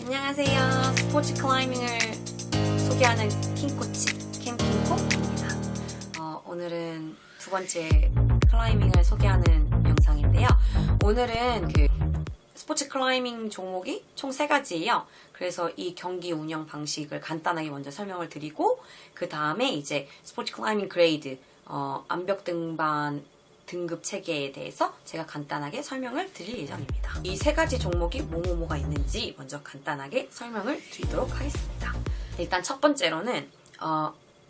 안녕하세요. 스포츠 클라이밍을 소개하는 킹코치 캠킹코입니다. 오늘은 두 번째 클라이밍을 소개하는 영상인데요. 오늘은 스포츠 클라이밍 종목이 총 3가지예요. 그래서 이 경기 운영 방식을 간단하게 먼저 설명을 드리고 그 다음에 이제 스포츠 클라이밍 그레이드 암벽 등반 등급 체계에 대해서 제가 간단하게 설명을 드릴 예정입니다. 이 3가지 종목이 뭐가 있는지 먼저 간단하게 설명을 드리도록 하겠습니다. 일단 첫 번째로는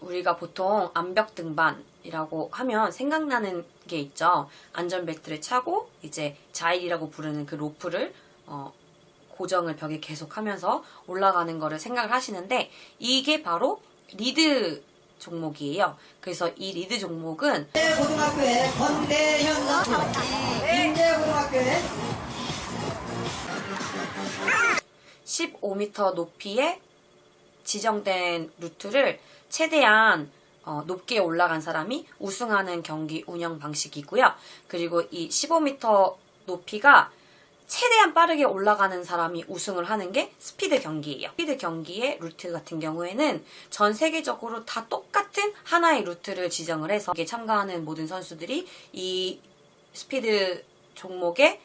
우리가 보통 암벽 등반이라고 하면 생각나는 게 있죠. 안전벨트를 차고 이제 자일이라고 부르는 그 로프를 고정을 벽에 계속하면서 올라가는 거를 생각을 하시는데 이게 바로 리드 종목이에요. 그래서 이 리드 종목은 고등학교의 권대현 인제고등학교의 15m 높이의 지정된 루트를 최대한 높게 올라간 사람이 우승하는 경기 운영 방식이고요. 그리고 이 15m 높이가 최대한 빠르게 올라가는 사람이 우승을 하는 게 스피드 경기예요. 스피드 경기의 루트 같은 경우에는 전 세계적으로 다 똑같은 하나의 루트를 지정을 해서 참가하는 모든 선수들이 이 스피드 종목에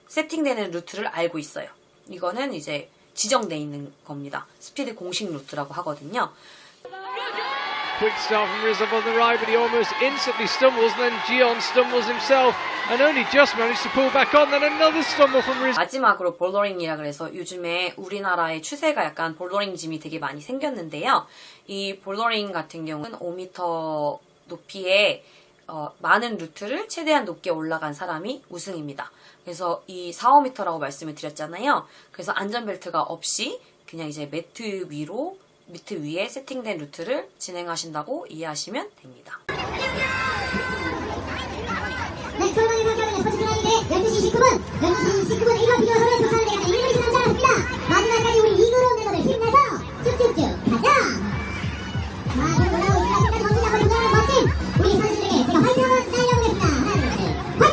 세팅되는 루트를 알고 있어요. 이거는 이제 지정돼 있는 겁니다. 스피드 공식 루트라고 하거든요. Quick start from Rizov on the right, but he almost instantly stumbles, and then Gion stumbles himself, and only just managed to pull back on, then another stumble from Rizov. 마지막으로 볼더링이라 그래서 요즘에 우리나라의 추세가 약간 볼더링 짐이 되게 많이 생겼는데요. 이 볼더링 같은 경우는 5m 높이의 많은 루트를 최대한 높게 올라간 사람이 우승입니다. 그래서 이 4, 5m라고 말씀을 드렸잖아요. 그래서 안전벨트가 없이 그냥 이제 매트 위에 세팅된 루트를 진행하신다고 이해하시면 됩니다. 네, 서울광의 상점은 스포츠 클라이밍의 12시 19분 1번 비디오 서울에 도착을 내가 1분이 지나지 않았습니다. 마지막까지 우리 이그룹 멤버들 힘내서 쭉쭉쭉 가자. 자, 그럼 올라오고 있습니다. 정신 잡고 등장하는 멋진 우리 선수들에게 제가 화이팅 한번 날려보겠습니다. 하나, 둘, 셋, 화이팅!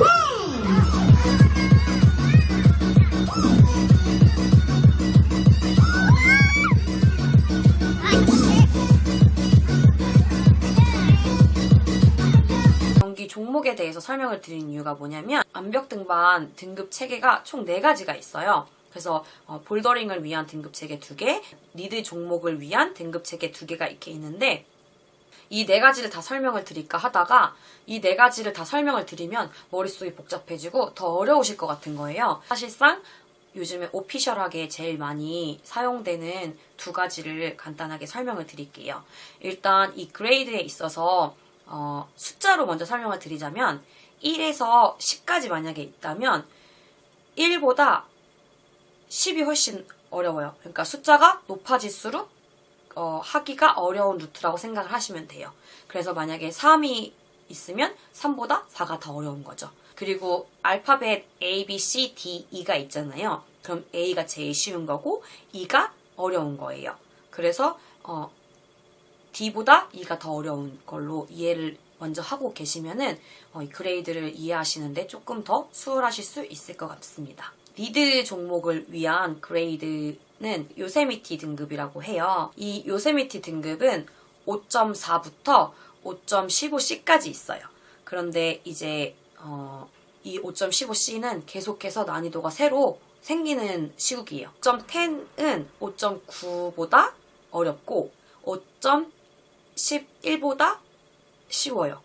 종목에 대해서 설명을 드린 이유가 뭐냐면 암벽 등반 등급 체계가 총 4가지가 있어요. 그래서 볼더링을 위한 등급 체계 2개, 리드 종목을 위한 등급 체계 2개가 이렇게 있는데 이 4가지를 다 설명을 드릴까 하다가 이 4가지를 다 설명을 드리면 머릿속이 복잡해지고 더 어려우실 것 같은 거예요. 사실상 요즘에 오피셜하게 제일 많이 사용되는 2가지를 간단하게 설명을 드릴게요. 일단 이 그레이드에 있어서 숫자로 먼저 설명을 드리자면 1에서 10까지 만약에 있다면 1보다 10이 훨씬 어려워요. 그러니까 숫자가 높아질수록 하기가 어려운 루트라고 생각을 하시면 돼요. 그래서 만약에 3이 있으면 3보다 4가 더 어려운 거죠. 그리고 알파벳 A, B, C, D, E가 있잖아요. 그럼 A가 제일 쉬운 거고 E가 어려운 거예요. 그래서 D보다 E가 더 어려운 걸로 이해를 먼저 하고 계시면은 이 그레이드를 이해하시는데 조금 더 수월하실 수 있을 것 같습니다. 리드 종목을 위한 그레이드는 요세미티 등급이라고 해요. 이 요세미티 등급은 5.4부터 5.15C까지 있어요. 그런데 이제 이 5.15C는 계속해서 난이도가 새로 생기는 시국이에요. 5.10은 5.9보다 어렵고 5.11보다 쉬워요.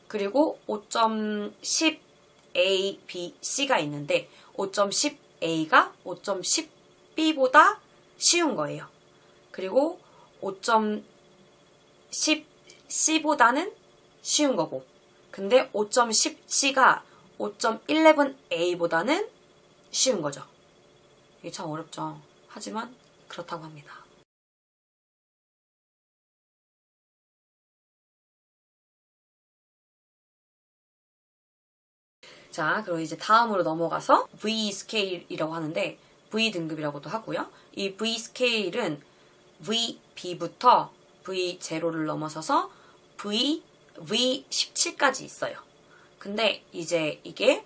그리고 5.10A, B, C가 있는데 5.10A가 5.10B보다 쉬운 거예요. 그리고 5.10C보다는 쉬운 거고 근데 5.10C가 5.11A보다는 쉬운 거죠. 이게 참 어렵죠. 하지만 그렇다고 합니다. 자, 그럼 이제 다음으로 넘어가서 V 스케일이라고 하는데 V 등급이라고도 하고요. 이 V 스케일은 VB부터 V0를 넘어서서 V17까지 있어요. 근데 이제 이게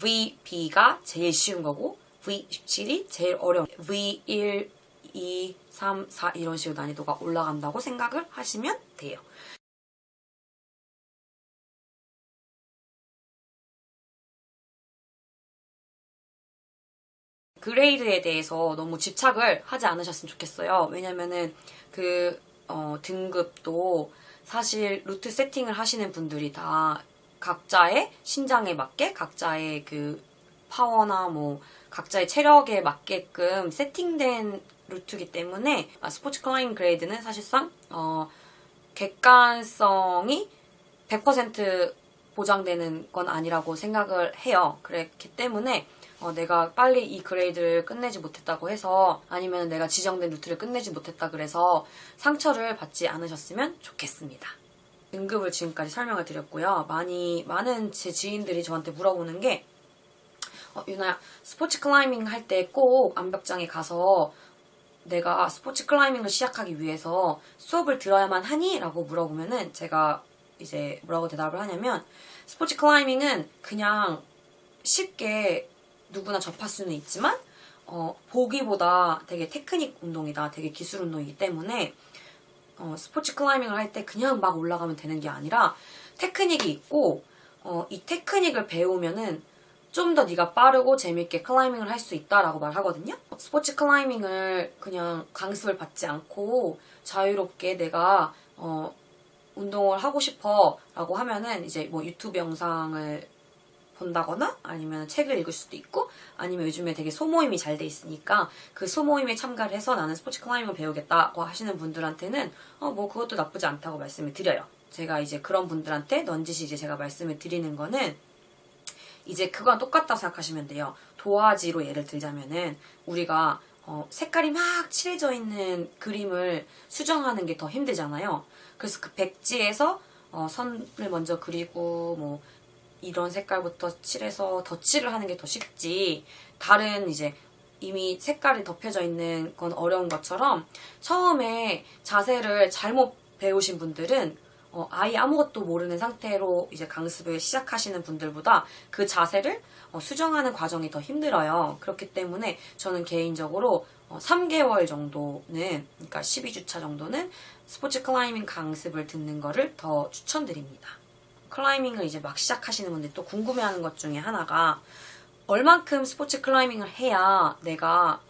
VB가 제일 쉬운 거고 V17이 제일 어려운 V1, 2, 3, 4 이런 식으로 난이도가 올라간다고 생각을 하시면 돼요. 그레이드에 대해서 너무 집착을 하지 않으셨으면 좋겠어요. 왜냐면은 등급도 사실 루트 세팅을 하시는 분들이 다 각자의 신장에 맞게 각자의 그 파워나 뭐 각자의 체력에 맞게끔 세팅된 루트이기 때문에 스포츠 클라이밍 그레이드는 사실상 객관성이 100% 보장되는 건 아니라고 생각을 해요. 그렇기 때문에 내가 빨리 이 그레이드를 끝내지 못했다고 해서 아니면 내가 지정된 루트를 끝내지 못했다 그래서 상처를 받지 않으셨으면 좋겠습니다. 등급을 지금까지 설명을 드렸고요. 많은 제 지인들이 저한테 물어보는 게 유나야, 스포츠 클라이밍 할 때 꼭 암벽장에 가서 내가 스포츠 클라이밍을 시작하기 위해서 수업을 들어야만 하니? 라고 물어보면은 제가 이제 뭐라고 대답을 하냐면 스포츠 클라이밍은 그냥 쉽게 누구나 접할 수는 있지만 보기보다 되게 테크닉 운동이다, 되게 기술 운동이기 때문에 스포츠 클라이밍을 할 때 그냥 막 올라가면 되는 게 아니라 테크닉이 있고 이 테크닉을 배우면은 좀 더 네가 빠르고 재밌게 클라이밍을 할 수 있다라고 말하거든요. 스포츠 클라이밍을 그냥 강습을 받지 않고 자유롭게 내가 운동을 하고 싶어 라고 하면은 이제 뭐 유튜브 영상을 본다거나 아니면 책을 읽을 수도 있고 아니면 요즘에 되게 소모임이 잘 돼 있으니까 그 소모임에 참가를 해서 나는 스포츠 클라이밍을 배우겠다고 하시는 분들한테는 뭐 그것도 나쁘지 않다고 말씀을 드려요. 제가 이제 그런 분들한테 넌지시 이제 제가 말씀을 드리는 거는 이제 그거랑 똑같다고 생각하시면 돼요. 도화지로 예를 들자면은 우리가 색깔이 막 칠해져 있는 그림을 수정하는 게 더 힘들잖아요. 그래서 그 백지에서 선을 먼저 그리고 뭐 이런 색깔부터 칠해서 덧칠을 하는 게 더 쉽지 다른 이제 이미 색깔이 덮여져 있는 건 어려운 것처럼 처음에 자세를 잘못 배우신 분들은 아예 아무것도 모르는 상태로 이제 강습을 시작하시는 분들보다 그 자세를 수정하는 과정이 더 힘들어요. 그렇기 때문에 저는 개인적으로 3개월 정도는, 그러니까 12주차 정도는 스포츠 클라이밍 강습을 듣는 거를 더 추천드립니다. 클라이밍을 이제 막 시작하시는 분들이 또 궁금해하는 것 중에 하나가 얼만큼 스포츠 클라이밍을 해야 내가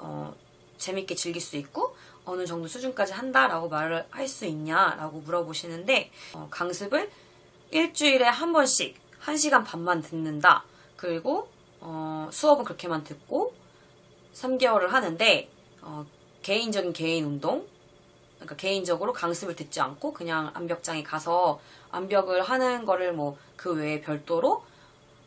재밌게 즐길 수 있고 어느 정도 수준까지 한다라고 말을 할 수 있냐라고 물어보시는데 강습을 일주일에 한 번씩 1시간 반만 듣는다. 그리고 수업은 그렇게만 듣고 3개월을 하는데 개인적인 개인 운동, 그러니까 개인적으로 강습을 듣지 않고 그냥 암벽장에 가서 암벽을 하는 거를 뭐 그 외에 별도로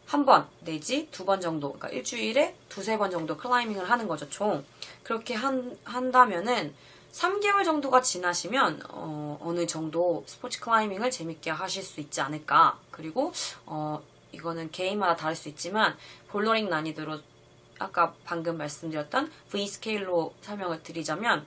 한 번 내지 2번 정도, 그러니까 일주일에 2-3번 정도 클라이밍을 하는 거죠, 총. 그렇게 한다면은 3개월 정도가 지나시면 어느 정도 스포츠 클라이밍을 재밌게 하실 수 있지 않을까. 그리고 이거는 개인마다 다를 수 있지만 볼더링 난이도로 아까 방금 말씀드렸던 V 스케일로 설명을 드리자면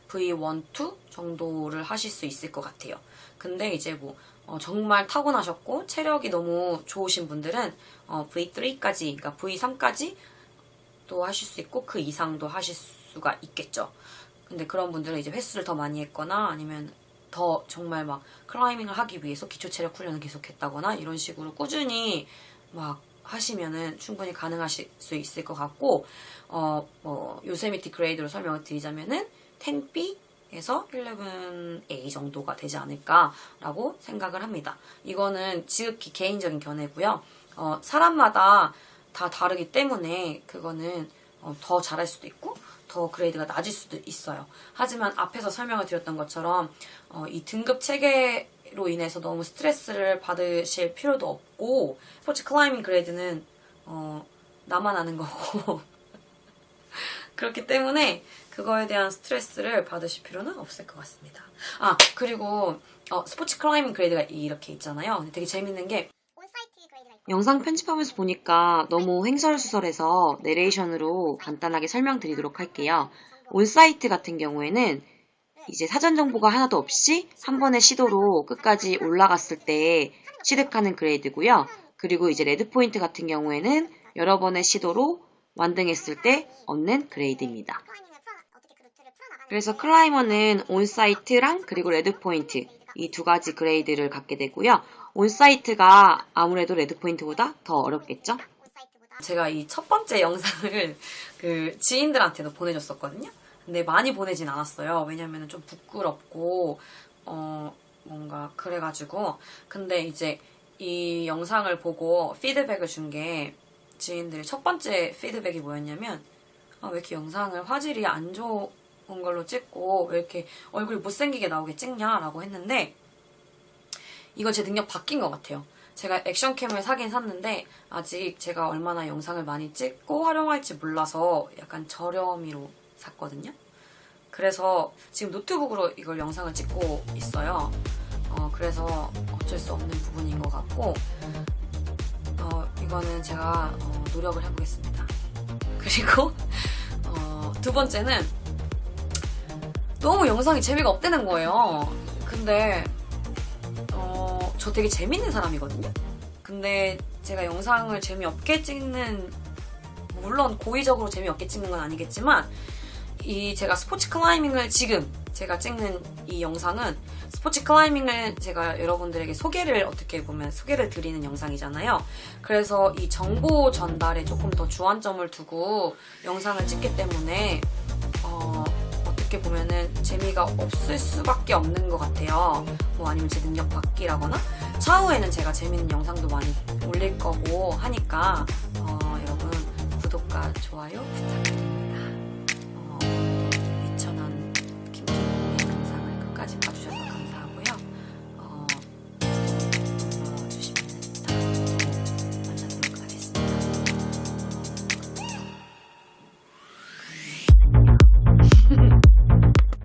V1, 2 정도를 하실 수 있을 것 같아요. 근데 이제 뭐 정말 타고나셨고 체력이 너무 좋으신 분들은 V3까지, 그러니까 V3까지 또 하실 수 있고 그 이상도 하실 수가 있겠죠. 근데 그런 분들은 이제 횟수를 더 많이 했거나 아니면 더 정말 막 클라이밍을 하기 위해서 기초 체력 훈련을 계속 했다거나 이런 식으로 꾸준히 막 하시면은 충분히 가능하실 수 있을 것 같고 뭐 요세미티 그레이드로 설명을 드리자면은 10B에서 11A 정도가 되지 않을까라고 생각을 합니다. 이거는 지극히 개인적인 견해고요. 사람마다 다 다르기 때문에 그거는 더 잘할 수도 있고 더 그레이드가 낮을 수도 있어요. 하지만 앞에서 설명을 드렸던 것처럼 이 등급 체계로 인해서 너무 스트레스를 받으실 필요도 없고 스포츠 클라이밍 그레이드는 나만 아는 거고 그렇기 때문에 그거에 대한 스트레스를 받으실 필요는 없을 것 같습니다. 그리고 스포츠 클라이밍 그레이드가 이렇게 있잖아요. 되게 재밌는 게 영상 편집하면서 보니까 너무 횡설수설해서 내레이션으로 간단하게 설명드리도록 할게요. 온사이트 같은 경우에는 이제 사전 정보가 하나도 없이 한 번의 시도로 끝까지 올라갔을 때 취득하는 그레이드고요. 그리고 이제 레드 포인트 같은 경우에는 여러 번의 시도로 완등했을 때 얻는 그레이드입니다. 그래서 클라이머는 온사이트랑 그리고 레드포인트 이 두 가지 그레이드를 갖게 되고요. 온사이트가 아무래도 레드포인트보다 더 어렵겠죠? 제가 이 첫 번째 영상을 그 지인들한테도 보내줬었거든요. 근데 많이 보내진 않았어요. 왜냐면 좀 부끄럽고 뭔가 그래가지고. 근데 이제 이 영상을 보고 피드백을 준 게 지인들이 첫 번째 피드백이 뭐였냐면 왜 이렇게 영상을 화질이 안 좋은 걸로 찍고 왜 이렇게 얼굴이 못생기게 나오게 찍냐라고 했는데 이건 제 능력 바뀐 것 같아요. 제가 액션캠을 사긴 샀는데 아직 제가 얼마나 영상을 많이 찍고 활용할지 몰라서 약간 저렴이로 샀거든요. 그래서 지금 노트북으로 이걸 영상을 찍고 있어요. 그래서 어쩔 수 없는 부분인 것 같고 이거는 제가 노력을 해보겠습니다. 그리고 두 번째는 너무 영상이 재미가 없다는 거예요. 근데 저 되게 재밌는 사람이거든요. 근데 제가 영상을 재미없게 찍는, 물론 고의적으로 재미없게 찍는 건 아니겠지만 이 제가 스포츠 클라이밍을 지금 제가 찍는 이 영상은 스포츠 클라이밍을 제가 여러분들에게 어떻게 보면 소개를 드리는 영상이잖아요. 그래서 이 정보 전달에 조금 더 주안점을 두고 영상을 찍기 때문에 어떻게 보면은 재미가 없을 수밖에 없는 것 같아요. 뭐 아니면 제 능력 받기라거나. 차후에는 제가 재밌는 영상도 많이 올릴 거고 하니까 여러분 구독과 좋아요